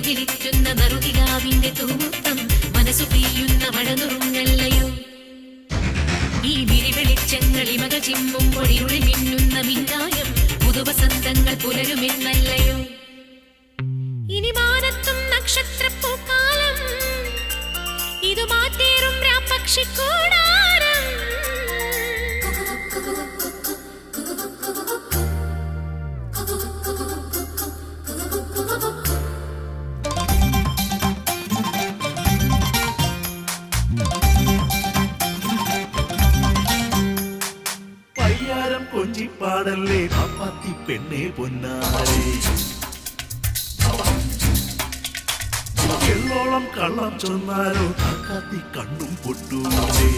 നെറുകിലിറ്റുന്ന നറുകികാവിന്റെ തൂത്തം മനസ്സു പെയ്യുന്ന മഴനുറുങ്ങല്ലയോ ഈ വിരിവെളിച്ചങ്ങളിമക ചിമ്മുമ്പോൾ ഇരുളി മിന്നുന്ന മിന്നായം പുതുവസന്തങ്ങൾ പുലരുമെന്നല്ലയോ ഇനി മാനത്തും നക്ഷത്രപ്പൂക്കാലം ഇതു മാറ്റേറും രാപ്പക്ഷിക്കൂടാരം പയ്യാരം കൊഞ്ചിപ്പാടല്ലേ പാപ്പാത്തി പെണ്ണെ പൊന്നാരെ എള്ളോളം കള്ളം ചൊന്നാലോ കാക്കാത്തി കണ്ണും പൊട്ടൂലേ